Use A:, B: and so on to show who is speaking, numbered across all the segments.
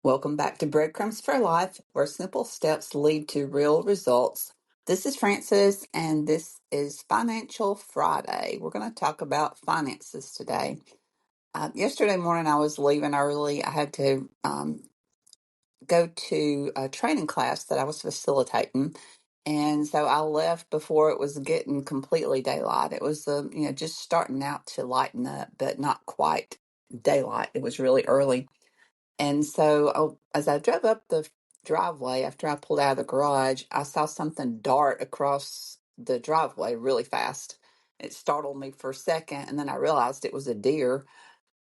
A: Welcome back to Breadcrumbs for Life, where simple steps lead to real results. This is Frances, and this is Financial Friday. We're going to talk about finances today. Yesterday morning, I was leaving early. I had to go to a training class that I was facilitating. And so I left before it was getting completely daylight. It was, just starting out to lighten up, but not quite daylight. It was really early. And so as I drove up the driveway after I pulled out of the garage, I saw something dart across the driveway really fast. It startled me for a second, and then I realized it was a deer.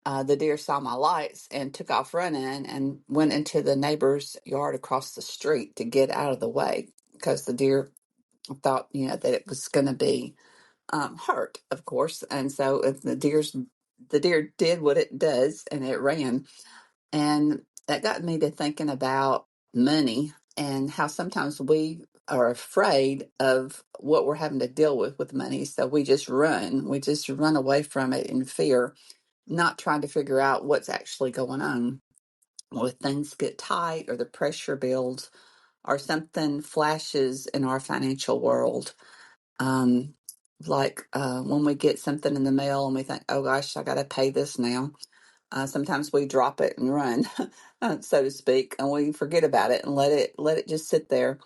A: The deer saw my lights and took off running and went into the neighbor's yard across the street to get out of the way because the deer thought, that it was going to be hurt, of course. And so if the deer did what it does and it ran. And that got me to thinking about money and how sometimes we are afraid of what we're having to deal with money. So we just run. We just run away from it in fear, not trying to figure out what's actually going on. When things get tight or the pressure builds or something flashes in our financial world. Um, when we get something in the mail and we think, oh gosh, I got to pay this now. Sometimes we drop it and run, so to speak, and we forget about it and let it just sit there.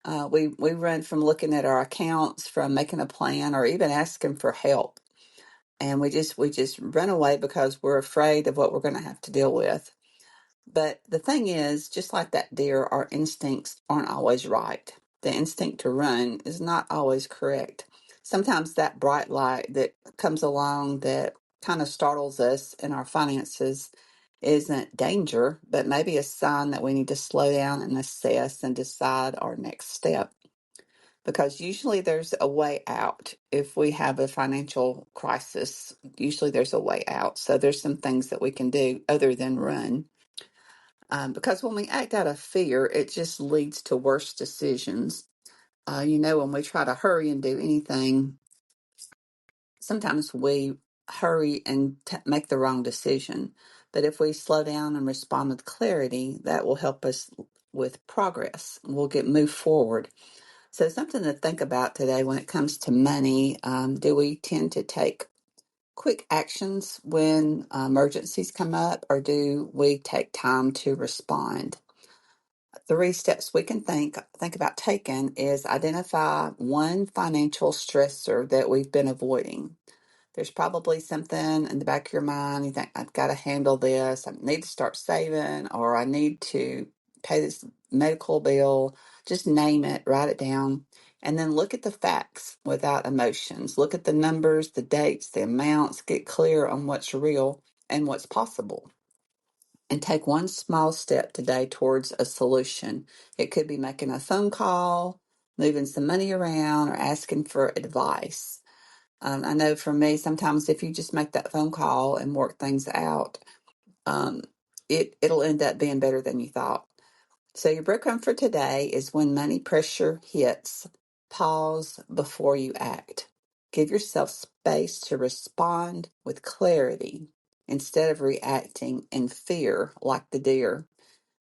A: We run from looking at our accounts, from making a plan, or even asking for help, and we just run away because we're afraid of what we're going to have to deal with. But the thing is, just like that deer, our instincts aren't always right. The instinct to run is not always correct. Sometimes that bright light that comes along that kind of startles us in our finances isn't danger, but maybe a sign that we need to slow down and assess and decide our next step. Because usually there's a way out. If we have a financial crisis, usually there's a way out. So there's some things that we can do other than run. Because when we act out of fear, it just leads to worse decisions. When we try to hurry and do anything, sometimes we hurry and make the wrong decision. But if we slow down and respond with clarity, that will help us with progress. We'll get moved forward. So something to think about today when it comes to money. Do we tend to take quick actions when emergencies come up, or do we take time to respond? Three steps we can think about taking is identify one financial stressor that we've been avoiding. There's probably something in the back of your mind you think, I've got to handle this. I need to start saving, or I need to pay this medical bill. Just name it, write it down, and then look at the facts without emotions. Look at the numbers, the dates, the amounts, get clear on what's real and what's possible, and take one small step today towards a solution. It could be making a phone call, moving some money around, or asking for advice. I know for me, sometimes if you just make that phone call and work things out, um, it'll end up being better than you thought. So your breadcrumb for today is when money pressure hits, pause before you act. Give yourself space to respond with clarity instead of reacting in fear like the deer.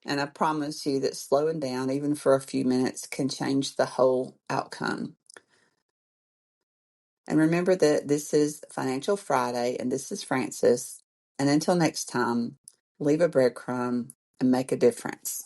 A: And I promise you that slowing down, even for a few minutes, can change the whole outcome. And remember that this is Financial Friday, and this is Frances. And until next time, leave a breadcrumb and make a difference.